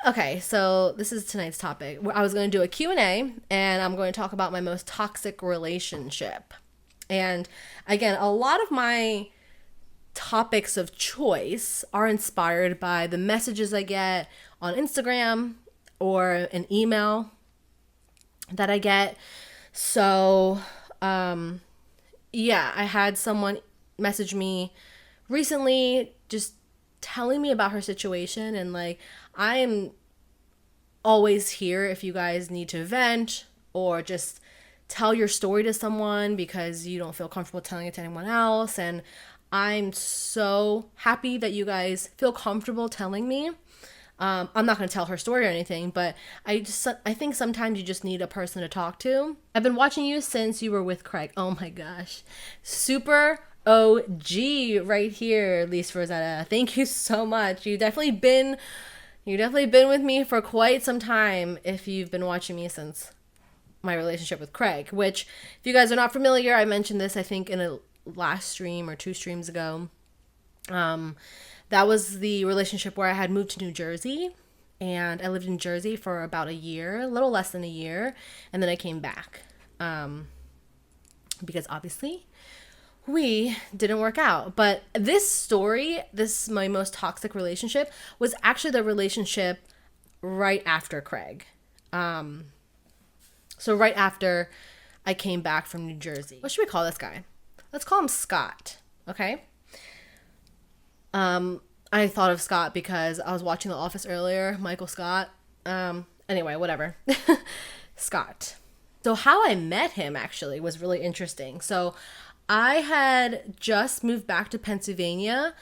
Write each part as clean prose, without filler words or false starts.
Okay, so this is tonight's topic. I was going to do a Q&A, and I'm going to talk about my most toxic relationship. And again, a lot of my topics of choice are inspired by the messages I get on Instagram or an email that I get. So, yeah, I had someone message me recently just telling me about her situation, and like, I am always here if you guys need to vent or just tell your story to someone because you don't feel comfortable telling it to anyone else. And I'm so happy that you guys feel comfortable telling me. I'm not going to tell her story or anything, but I think sometimes you just need a person to talk to. I've been watching you since you were with Craig. Oh my gosh. Super OG right here, Lise Rosetta. Thank you so much. You've definitely been with me for quite some time if you've been watching me since my relationship with Craig, which, if you guys are not familiar, I mentioned this, I think, in a last stream or 2 streams ago. That was the relationship where I had moved to New Jersey, and I lived in Jersey for about a year, a little less than a year, and then I came back because obviously we didn't work out. But this story, this my most toxic relationship, was actually the relationship right after Craig. So right after I came back from New Jersey. What should we call this guy? Let's call him Scott, okay? I thought of Scott because I was watching The Office earlier, Michael Scott. Anyway, whatever. Scott. So how I met him actually was really interesting. So I had just moved back to Pennsylvania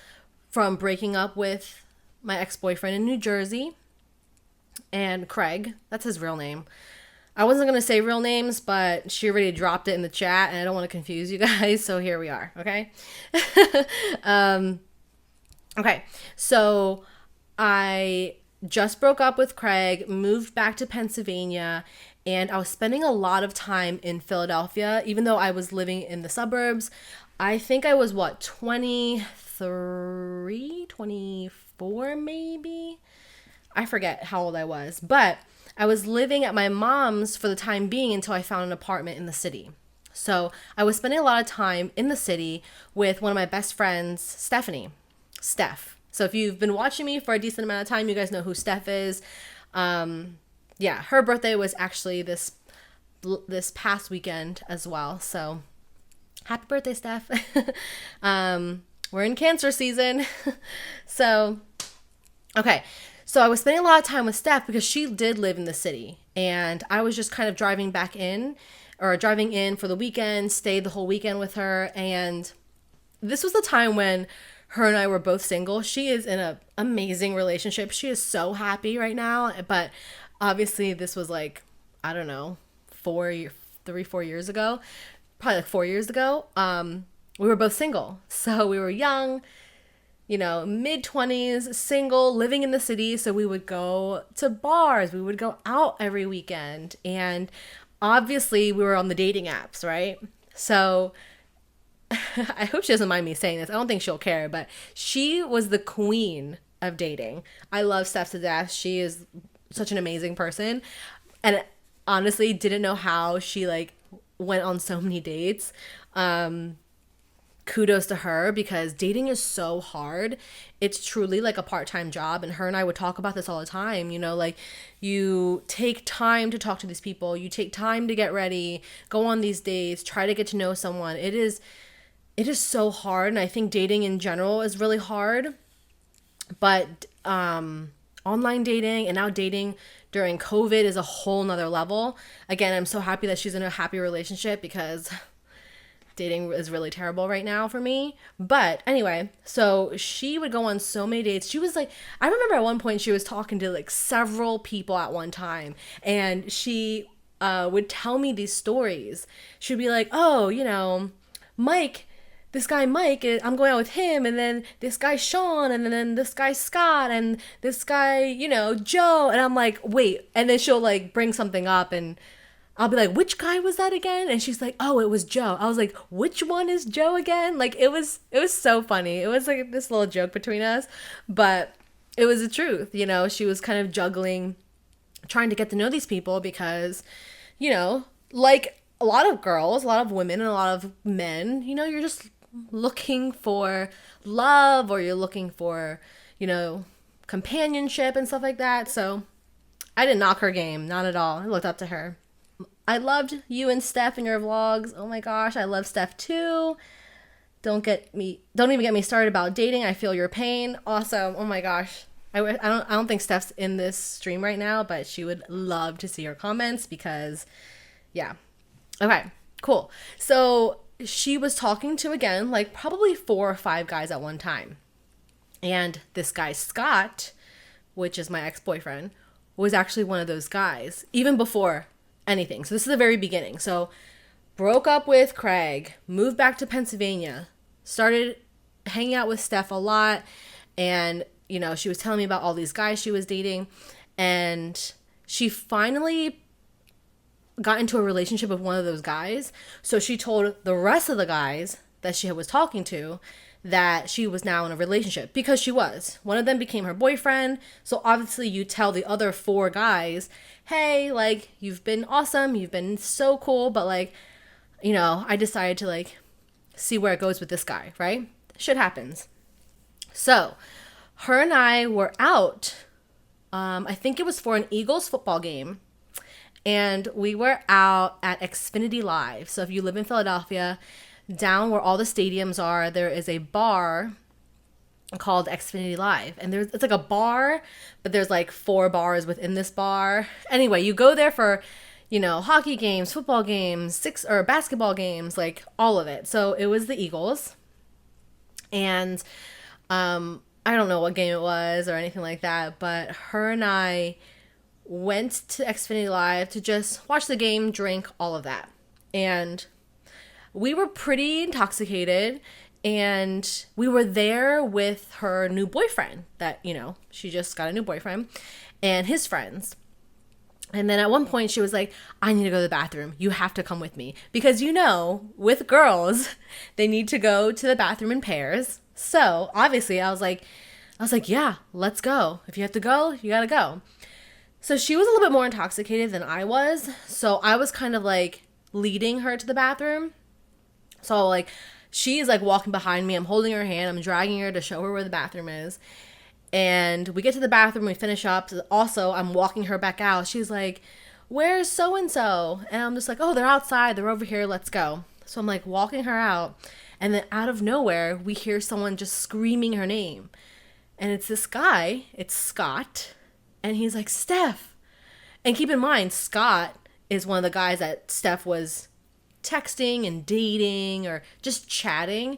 from breaking up with my ex-boyfriend in New Jersey. And Craig, that's his real name. I wasn't going to say real names, but she already dropped it in the chat, and I don't want to confuse you guys, so here we are, okay? Okay, so I just broke up with Craig, moved back to Pennsylvania, and I was spending a lot of time in Philadelphia, even though I was living in the suburbs. I think I was, 23, 24 maybe? I forget how old I was, but I was living at my mom's for the time being until I found an apartment in the city. So I was spending a lot of time in the city with one of my best friends, Steph. So if you've been watching me for a decent amount of time, you guys know who Steph is. Yeah, her birthday was actually this past weekend as well. So happy birthday, Steph. We're in Cancer season. So, okay. So I was spending a lot of time with Steph because she did live in the city, and I was just kind of driving in for the weekend, stayed the whole weekend with her. And this was the time when her and I were both single. She is in an amazing relationship. She is so happy right now. But obviously this was like, I don't know, 4 years ago, probably like 4 years ago. We were both single. So we were young, mid-20s, single, living in the city. So we would go to bars. We would go out every weekend. And obviously we were on the dating apps, right? So I hope she doesn't mind me saying this. I don't think she'll care, but she was the queen of dating. I love Steph to death. She is such an amazing person. And honestly, didn't know how she went on so many dates. Kudos to her, because dating is so hard. It's truly like a part-time job, and her and I would talk about this all the time. You take time to talk to these people, you take time to get ready, go on these dates, try to get to know someone. It is so hard, and I think dating in general is really hard. But online dating and now dating during COVID is a whole nother level. Again, I'm so happy that she's in a happy relationship, because dating is really terrible right now for me. But anyway, so she would go on so many dates. She was I remember at one point she was talking to several people at one time, and she would tell me these stories. She'd be like, oh, Mike, this guy Mike, I'm going out with him, and then this guy Sean, and then this guy Scott, and this guy, Joe. And I'm like, wait. And then she'll bring something up, and I'll be like, which guy was that again? And she's like, oh, it was Joe. I was like, which one is Joe again? It was so funny. It was this little joke between us. But it was the truth. You know, she was kind of juggling, trying to get to know these people because, you know, like a lot of girls, a lot of women, and a lot of men, you know, you're just looking for love, or you're looking for, you know, companionship and stuff like that. So I didn't knock her game, not at all. I looked up to her. I loved you and Steph in your vlogs. Oh my gosh, I love Steph too. Don't even get me started about dating. I feel your pain. Awesome. Oh my gosh. I don't think Steph's in this stream right now, but she would love to see your comments because, yeah. Okay, cool. So she was talking to, again, like probably 4 or 5 guys at one time. And this guy, Scott, which is my ex-boyfriend, was actually one of those guys, even before anything. So this is the very beginning. So broke up with Craig, moved back to Pennsylvania, started hanging out with Steph a lot, and, you know, she was telling me about all these guys she was dating, and she finally got into a relationship with one of those guys. So she told the rest of the guys that she was talking to that she was now in a relationship, because she was. One of them became her boyfriend. So obviously you tell the other 4 guys, hey, like, you've been awesome, you've been so cool, but like, you know, I decided to like see where it goes with this guy, right? Shit happens. So her and I were out, I think it was for an Eagles football game, and we were out at Xfinity Live. So if you live in Philadelphia, down where all the stadiums are, there is a bar called Xfinity Live. And it's like a bar, but there's like 4 bars within this bar. Anyway, you go there for, you know, hockey games, football games, basketball games, like all of it. So it was the Eagles. And I don't know what game it was or anything like that, but her and I went to Xfinity Live to just watch the game, drink, all of that. And we were pretty intoxicated, and we were there with her new boyfriend that, you know, she just got a new boyfriend, and his friends. And then at one point she was like, I need to go to the bathroom. You have to come with me. Because, you know, with girls, they need to go to the bathroom in pairs. So obviously I was like, yeah, let's go. If you have to go, you gotta go. So she was a little bit more intoxicated than I was. So I was kind of like leading her to the bathroom. So like, she's like walking behind me. I'm holding her hand. I'm dragging her to show her where the bathroom is. And we get to the bathroom, we finish up. Also, I'm walking her back out. She's like, where's so-and-so? And I'm just like, oh, they're outside. They're over here. Let's go. So I'm like walking her out. And then out of nowhere, we hear someone just screaming her name. And it's this guy. It's Scott. And he's like, Steph. And keep in mind, Scott is one of the guys that Steph was texting and dating or just chatting.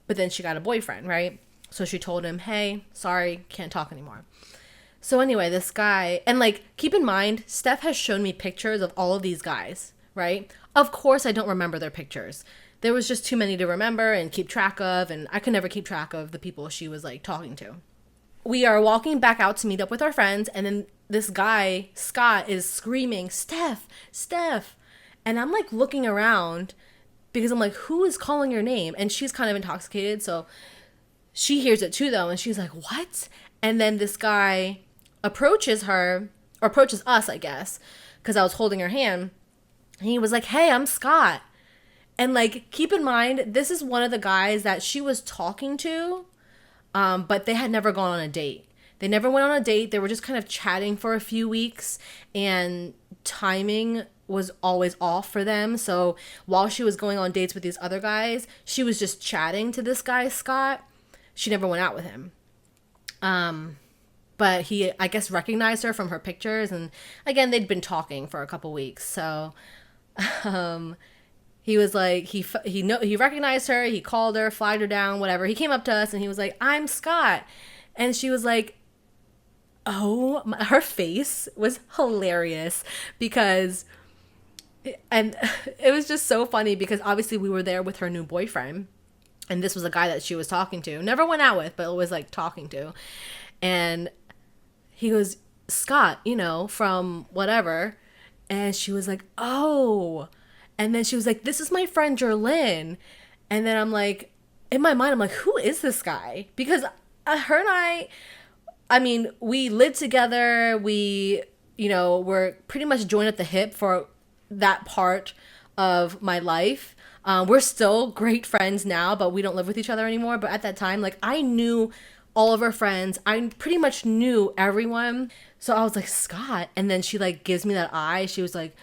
But then she got a boyfriend, right? So she told him, hey, sorry, can't talk anymore. So anyway, this guy, and like, keep in mind, Steph has shown me pictures of all of these guys, right? Of course, I don't remember their pictures. There was just too many to remember and keep track of, and I could never keep track of the people she was like talking to. We are walking back out to meet up with our friends, and then this guy, Scott, is screaming, Steph, Steph. And I'm like looking around because I'm like, who is calling your name? And she's kind of intoxicated, so she hears it too, though, and she's like, what? And then this guy approaches her, or approaches us, I guess, because I was holding her hand. And he was like, hey, I'm Scott. And, like, keep in mind, this is one of the guys that she was talking to, but they had never gone on a date. They never went on a date. They were just kind of chatting for a few weeks, and timing was always off for them. So while she was going on dates with these other guys, she was just chatting to this guy, Scott. She never went out with him. But he, I guess, recognized her from her pictures. And again, they'd been talking for a couple weeks. So he was like, he recognized her. He called her, flagged her down, whatever. He came up to us and he was like, I'm Scott. And she was like, oh, her face was hilarious because, and it was just so funny because obviously we were there with her new boyfriend. And this was a guy that she was talking to. Never went out with, but was like talking to. And he goes, Scott, you know, from whatever. And she was like, oh. And then she was like, this is my friend Jerlyn. And then I'm like, in my mind, I'm like, who is this guy? Because her and I, I mean, we lived together. We, were pretty much joined at the hip for that part of my life. We're still great friends now, but we don't live with each other anymore. But at that time, like, I knew all of her friends. I pretty much knew everyone. So I was like, Scott. And then she like gives me that eye. She was like,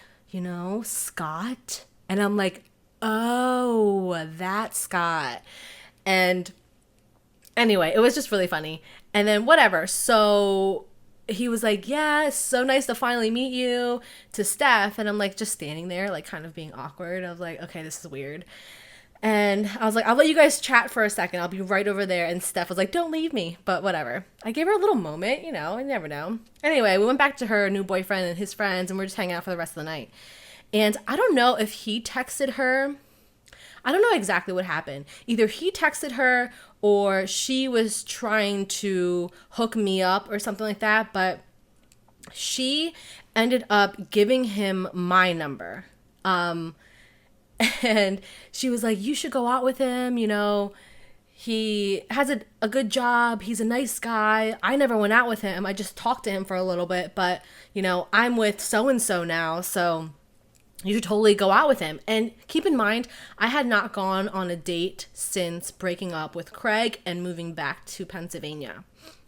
Scott. And I'm like, oh, that's Scott. And anyway, it was just really funny. And then whatever. So he was like, yeah, it's so nice to finally meet you, to Steph. And I'm like just standing there, like kind of being awkward. I was like, okay, this is weird. And I was like, I'll let you guys chat for a second. I'll be right over there. And Steph was like, don't leave me. But whatever. I gave her a little moment, I never know. Anyway, we went back to her new boyfriend and his friends, and we're just hanging out for the rest of the night. And I don't know if he texted her. I don't know exactly what happened. Either he texted her or she was trying to hook me up or something like that. But she ended up giving him my number. And she was like, you should go out with him. He has a good job. He's a nice guy. I never went out with him. I just talked to him for a little bit. But, I'm with so-and-so now. So you should totally go out with him. And keep in mind, I had not gone on a date since breaking up with Craig and moving back to Pennsylvania.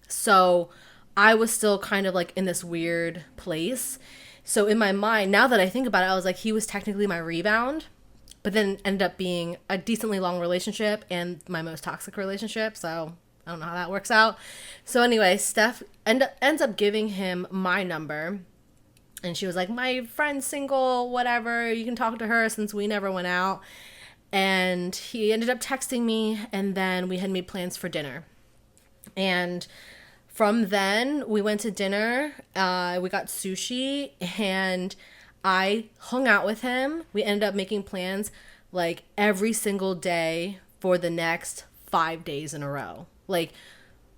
So I was still kind of like in this weird place. So in my mind, now that I think about it, I was like, he was technically my rebound, but then ended up being a decently long relationship and my most toxic relationship. So I don't know how that works out. So anyway, Steph ends up giving him my number. And she was like, my friend's single, whatever. You can talk to her since we never went out. And he ended up texting me. And then we had made plans for dinner. And from then, we went to dinner. We got sushi. And I hung out with him. We ended up making plans like every single day for the next 5 days in a row. Like,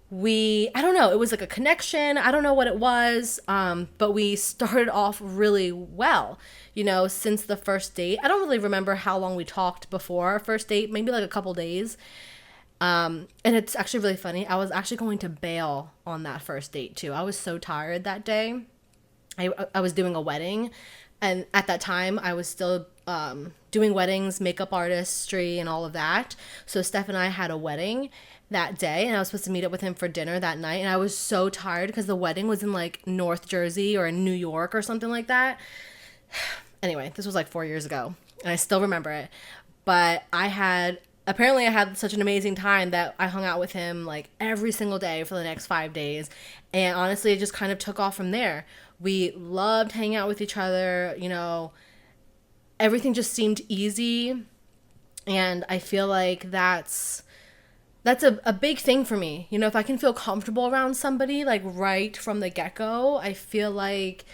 I don't know, it was like a connection. I don't know what it was, but we started off really well, since the first date. I don't really remember how long we talked before our first date, maybe like a couple days. And it's actually really funny. I was actually going to bail on that first date too. I was so tired that day. I was doing a wedding, and at that time I was still doing weddings, makeup artistry, and all of that. So Steph and I had a wedding that day, and I was supposed to meet up with him for dinner that night, and I was so tired because the wedding was in like North Jersey or in New York or something like that. Anyway, this was like 4 years ago, and I still remember it. But I had such an amazing time that I hung out with him like every single day for the next 5 days, and honestly it just kind of took off from there. We loved hanging out with each other, everything just seemed easy, and I feel like that's a big thing for me. If I can feel comfortable around somebody like right from the get-go, I feel like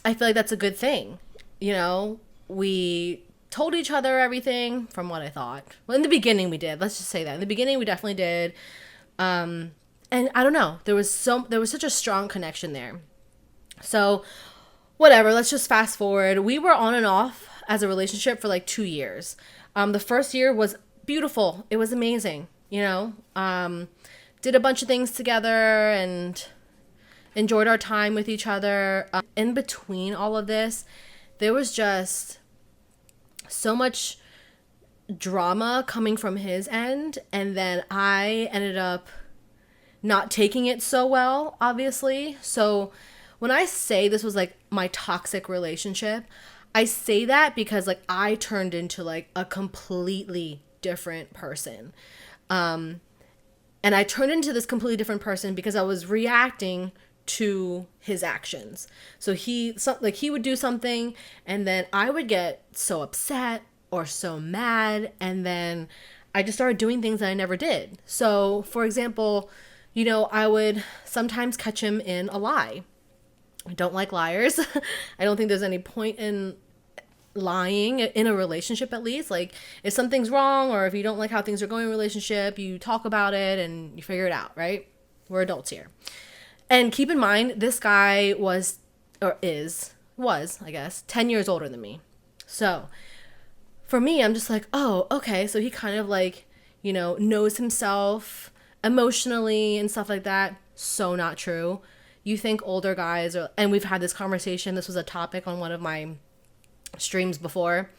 that's a good thing. We told each other everything from what I thought. Well, in the beginning we did. Let's just say that. In the beginning we definitely did. And I don't know, there was such a strong connection there. So whatever, let's just fast forward. We were on and off as a relationship for like 2 years. The first year was beautiful. It was amazing, did a bunch of things together and enjoyed our time with each other. In between all of this, there was just so much drama coming from his end, and then I ended up not taking it so well, obviously. So when I say this was like my toxic relationship, I say that because like I turned into like a completely different person. And I turned into this completely different person because I was reacting to his actions. So he would do something, and then I would get so upset or so mad, and then I just started doing things that I never did. So for example, I would sometimes catch him in a lie. I don't like liars. I don't think there's any point in lying in a relationship, at least. Like, if something's wrong or if you don't like how things are going in a relationship, you talk about it and you figure it out, right? We're adults here. And keep in mind, this guy was, I guess, 10 years older than me. So for me, I'm just like, oh, okay. So he kind of like, knows himself emotionally and stuff like that. So not true. You think older guys are, and we've had this conversation. This was a topic on one of my streams before.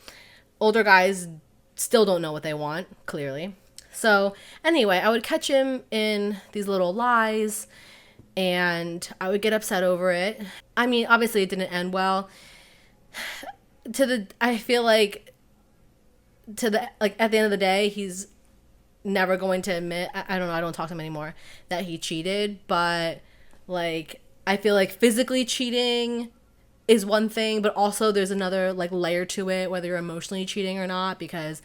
Older guys still don't know what they want, clearly. So anyway, I would catch him in these little lies and I would get upset over it. I mean, obviously it didn't end well. I feel like at the end of the day, he's never going to admit, I don't know, I don't talk to him anymore, that he cheated, but like I feel like physically cheating is one thing, but also there's another like layer to it, whether you're emotionally cheating or not, because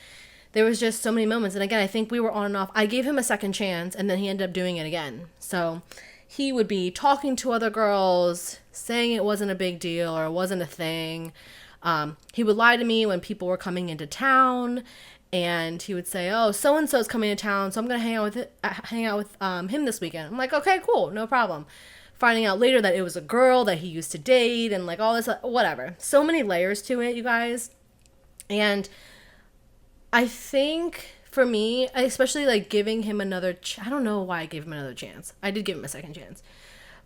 there was just so many moments. And again, I think we were on and off. I gave him a second chance and then he ended up doing it again. So he would be talking to other girls, saying it wasn't a big deal or it wasn't a thing. He would lie to me when people were coming into town, and he would say, "Oh, so and so is coming to town, so I'm gonna hang out with him this weekend." I'm like, "Okay, cool, no problem." Finding out later that it was a girl that he used to date, and like all this, whatever. So many layers to it, you guys. And I think for me, especially like giving him another, I don't know why I gave him another chance. I did give him a second chance,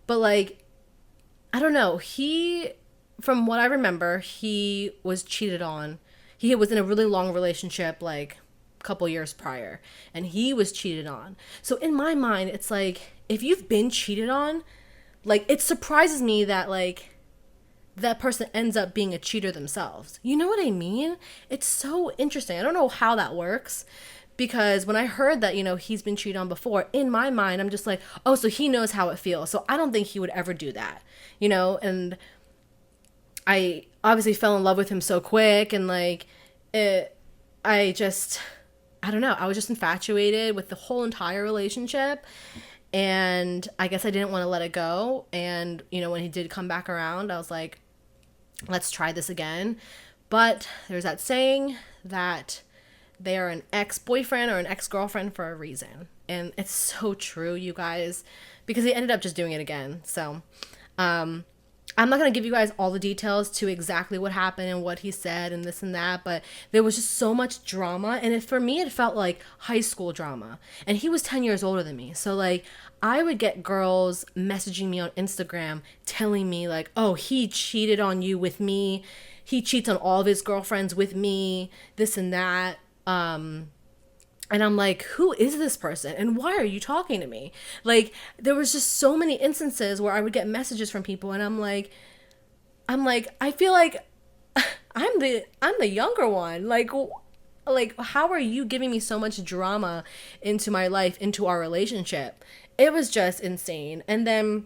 but like, I don't know. From what I remember, he was cheated on. He was in a really long relationship, like a couple years prior, and he was cheated on. So in my mind, it's like, if you've been cheated on, like, it surprises me that like that person ends up being a cheater themselves. You know what I mean? It's so interesting. I don't know how that works, because when I heard that, he's been cheated on before, in my mind, I'm just like, oh, so he knows how it feels. So I don't think he would ever do that, and I obviously fell in love with him so quick, and like I don't know. I was just infatuated with the whole entire relationship, and I guess I didn't want to let it go. And, when he did come back around, I was like, let's try this again. But there's that saying that they are an ex-boyfriend or an ex-girlfriend for a reason. And it's so true, you guys, because he ended up just doing it again. So, I'm not going to give you guys all the details to exactly what happened and what he said and this and that, but there was just so much drama. And for me, it felt like high school drama. And he was 10 years older than me. So like, I would get girls messaging me on Instagram telling me like, oh, he cheated on you with me. He cheats on all of his girlfriends with me, this and that. And I'm like, who is this person? And why are you talking to me? Like, there was just so many instances where I would get messages from people, and I'm like, I feel like I'm the younger one. Like, how are you giving me so much drama into my life, into our relationship? It was just insane. And then,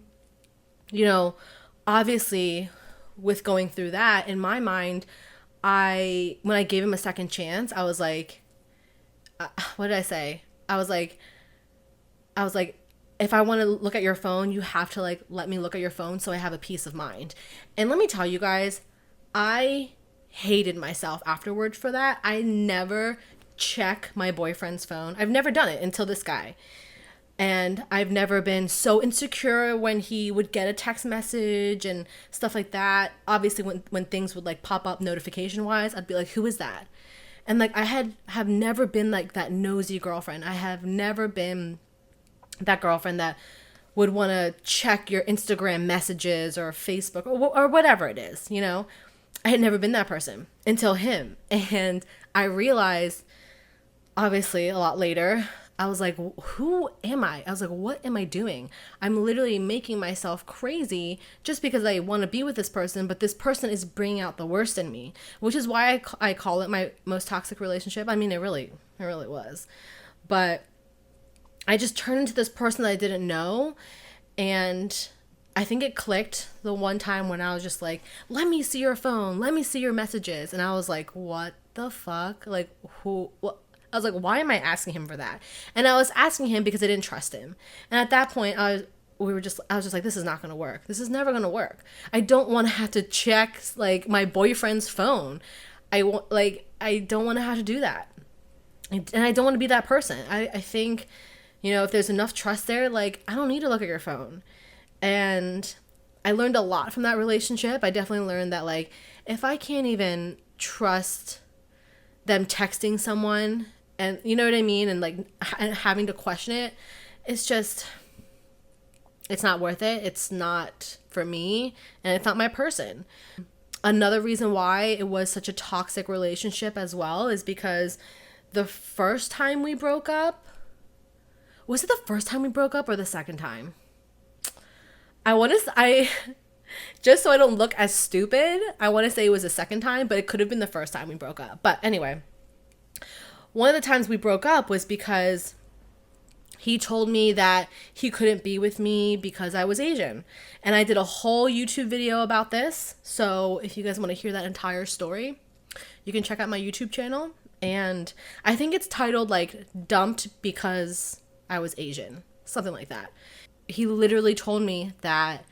obviously, with going through that, in my mind, when I gave him a second chance, I was like, what did I say? I was like, if I want to look at your phone, you have to like let me look at your phone so I have a peace of mind. And let me tell you guys, I hated myself afterwards for that. I never check my boyfriend's phone. I've never done it until this guy. And I've never been so insecure when he would get a text message and stuff like that. Obviously, when things would like pop up notification wise, I'd be like, who is that? And like, I have never been like that nosy girlfriend. I have never been that girlfriend that would want to check your Instagram messages or Facebook or whatever it is, I had never been that person until him. And I realized, obviously, a lot later, I was like, who am I? I was like, what am I doing? I'm literally making myself crazy just because I want to be with this person, but this person is bringing out the worst in me, which is why I call it my most toxic relationship. I mean, it really was. But I just turned into this person that I didn't know, and I think it clicked the one time when I was just like, let me see your phone, let me see your messages. And I was like, what the fuck? Like, what? I was like, why am I asking him for that? And I was asking him because I didn't trust him. And at that point, I was just like, this is not going to work. This is never going to work. I don't want to have to check like my boyfriend's phone. I don't want to have to do that. And I don't want to be that person. I think, if there's enough trust there, like, I don't need to look at your phone. And I learned a lot from that relationship. I definitely learned that, like, if I can't even trust them texting someone, and you know what I mean, and like having to question it, it's just, it's not worth it. It's not for me, and it's not my person. Another reason why it was such a toxic relationship as well is because the first time we broke up, was it the first time we broke up or the second time? Just so I don't look as stupid, I want to say it was the second time, but it could have been the first time we broke up. But anyway, one of the times we broke up was because he told me that he couldn't be with me because I was Asian. And I did a whole YouTube video about this. So if you guys want to hear that entire story, you can check out my YouTube channel. And I think it's titled like Dumped Because I Was Asian. Something like that. He literally told me that,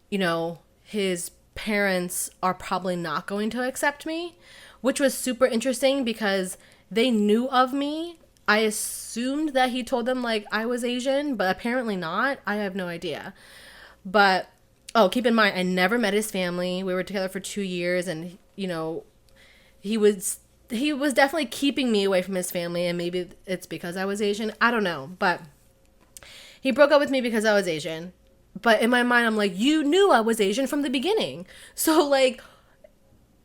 you know, his parents are probably not going to accept me, which was super interesting because they knew of me. I assumed that he told them like I was Asian, but apparently not. I have no idea. But, oh, keep in mind, I never met his family. We were together for 2 years, and, you know, he was definitely keeping me away from his family, and maybe it's because I was Asian. I don't know, but he broke up with me because I was Asian. But in my mind, I'm like, you knew I was Asian from the beginning. So, like,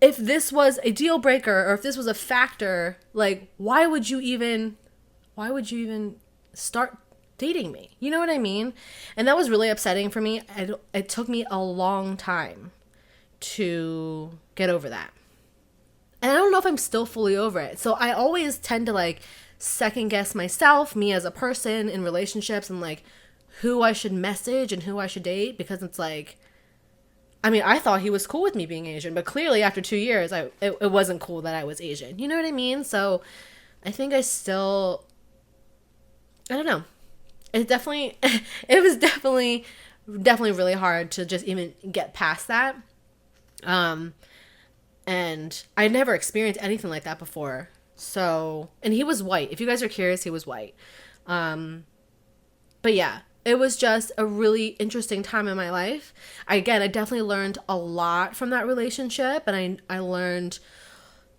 if this was a deal breaker or if this was a factor, like, why would you even start dating me? You know what I mean? And that was really upsetting for me. It took me a long time to get over that. And I don't know if I'm still fully over it. So I always tend to like second guess myself, me as a person in relationships, and like who I should message and who I should date, because it's like, I mean, I thought he was cool with me being Asian, but clearly after 2 years, it wasn't cool that I was Asian. You know what I mean? So I think I don't know. It was definitely really hard to just even get past that. And I never experienced anything like that before. So, and he was white. If you guys are curious, he was white. But yeah, it was just a really interesting time in my life. I definitely learned a lot from that relationship. And I learned,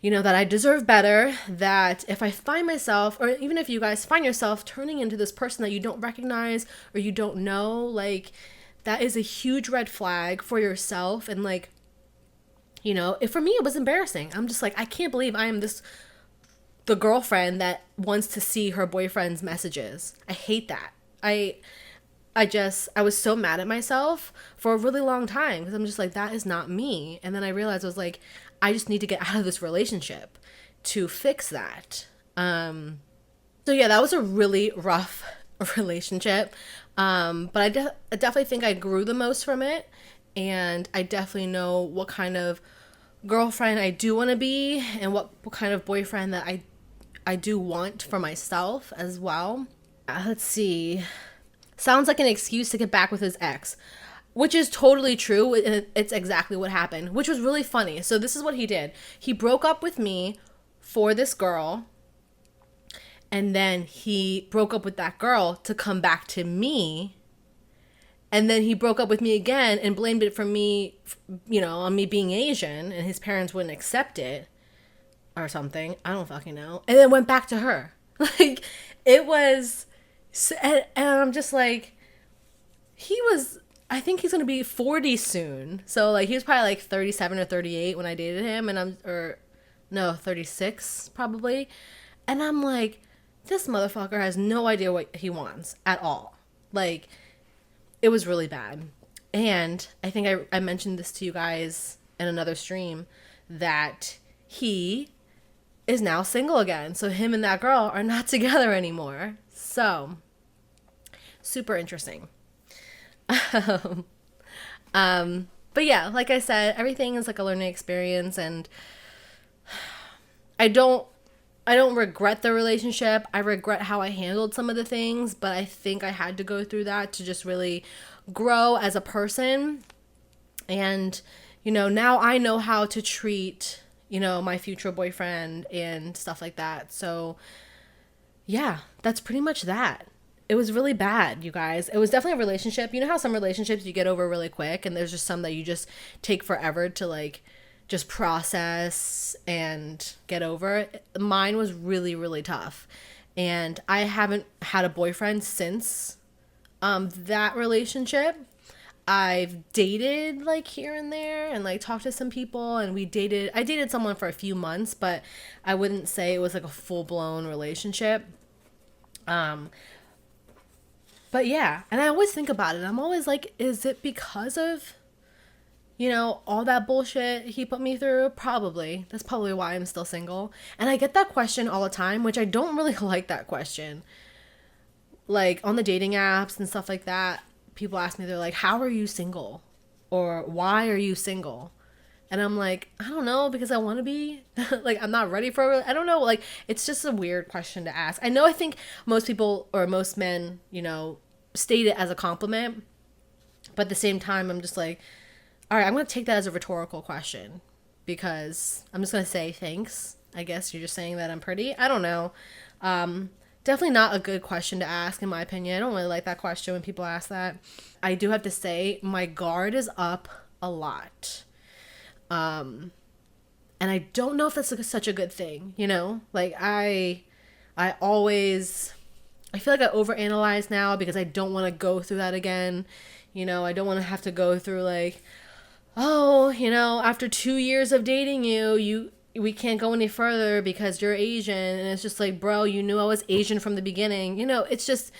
you know, that I deserve better, that if I find myself, or even if you guys find yourself turning into this person that you don't recognize or you don't know, like, that is a huge red flag for yourself. And like, you know, for me, it was embarrassing. I'm just like, I can't believe I am the girlfriend that wants to see her boyfriend's messages. I hate that. I was so mad at myself for a really long time because I'm just like, that is not me. And then I realized I was like, I just need to get out of this relationship to fix that. So yeah, that was a really rough relationship. But I definitely think I grew the most from it. And I definitely know what kind of girlfriend I do want to be and what kind of boyfriend that I do want for myself as well. Let's see. Sounds like an excuse to get back with his ex, which is totally true. It's exactly what happened, which was really funny. So this is what he did. He broke up with me for this girl, and then he broke up with that girl to come back to me. And then he broke up with me again and blamed it for me, you know, on me being Asian, and his parents wouldn't accept it or something. I don't fucking know. And then went back to her. Like, it was, and I'm just like, I think he's going to be 40 soon. So like, he was probably like 37 or 38 when I dated him, and 36 probably. And I'm like, this motherfucker has no idea what he wants at all. Like, it was really bad. And I think I mentioned this to you guys in another stream, that he is now single again. So him and that girl are not together anymore. So, super interesting. But yeah, like I said, everything is like a learning experience, and I don't regret the relationship. I regret how I handled some of the things, but I think I had to go through that to just really grow as a person. And, you know, now I know how to treat, you know, my future boyfriend and stuff like that. So yeah, that's pretty much that. It was really bad, you guys. It was definitely a relationship. You know how some relationships you get over really quick, and there's just some that you just take forever to like just process and get over. Mine was really, really tough. And I haven't had a boyfriend since that relationship. I've dated like here and there and like talked to some people, and I dated someone for a few months, but I wouldn't say it was like a full-blown relationship. Um but yeah, and I always think about it. I'm always like, is it because of, all that bullshit he put me through? Probably. That's probably why I'm still single. And I get that question all the time, which I don't really like that question. Like on the dating apps and stuff like that, people ask me, they're like, how are you single? Or why are you single? And I'm like, I don't know, because I want to be. Like, I'm not ready for it. I don't know. Like, it's just a weird question to ask. I think most people or most men, state it as a compliment. But at the same time, I'm just like, all right, I'm going to take that as a rhetorical question, because I'm just going to say thanks. I guess you're just saying that I'm pretty. I don't know. Definitely not a good question to ask, in my opinion. I don't really like that question when people ask that. I do have to say my guard is up a lot. And I don't know if that's such a good thing, Like I feel like I overanalyze now, because I don't want to go through that again. I don't want to have to go through like, oh, after 2 years of dating we can't go any further because you're Asian. And it's just like, bro, you knew I was Asian from the beginning. It's just,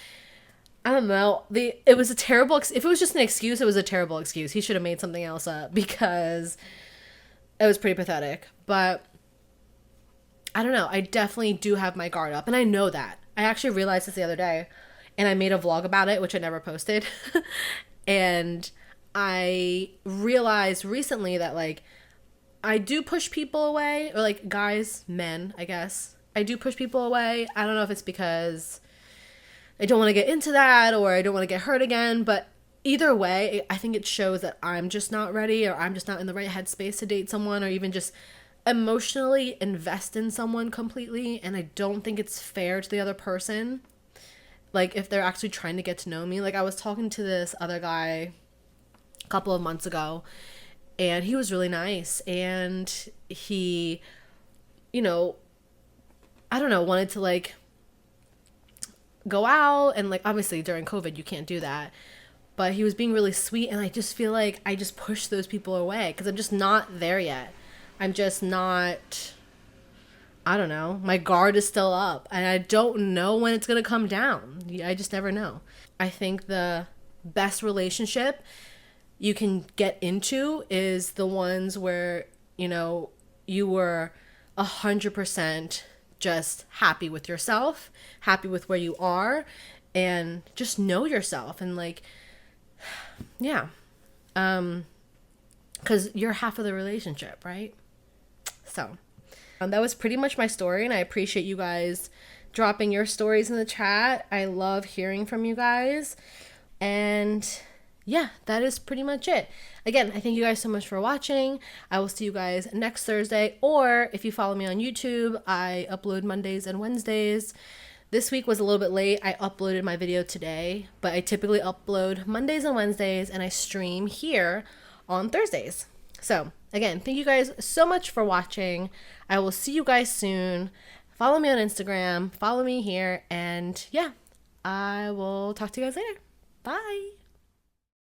I don't know. It was a terrible, if it was just an excuse, it was a terrible excuse. He should have made something else up, because it was pretty pathetic. But I don't know. I definitely do have my guard up, and I know that. I actually realized this the other day, and I made a vlog about it, which I never posted. And I realized recently that, like, I do push people away, or like guys, men, I guess. I do push people away. I don't know if it's because I don't want to get into that, or I don't want to get hurt again, but either way, I think it shows that I'm just not ready, or I'm just not in the right headspace to date someone, or even just emotionally invest in someone completely. And I don't think it's fair to the other person, like if they're actually trying to get to know me. Like, I was talking to this other guy a couple of months ago, and he was really nice, and he, I don't know, wanted to like go out, and like obviously during COVID you can't do that, but he was being really sweet, and I just feel like I just push those people away because I'm just not there yet. I'm just not, I don't know, my guard is still up, and I don't know when it's going to come down. I just never know. I think the best relationship you can get into is the ones where, you were 100% just happy with yourself, happy with where you are, and just know yourself. And like, yeah, because you're half of the relationship, right? So that was pretty much my story, and I appreciate you guys dropping your stories in the chat. I love hearing from you guys. And yeah, that is pretty much it. Again, I thank you guys so much for watching. I will see you guys next Thursday, or if you follow me on YouTube, I upload Mondays and Wednesdays. This week was a little bit late. I uploaded my video today, but I typically upload Mondays and Wednesdays, and I stream here on Thursdays. So again, thank you guys so much for watching. I will see you guys soon. Follow me on Instagram, follow me here, and yeah, I will talk to you guys later. Bye.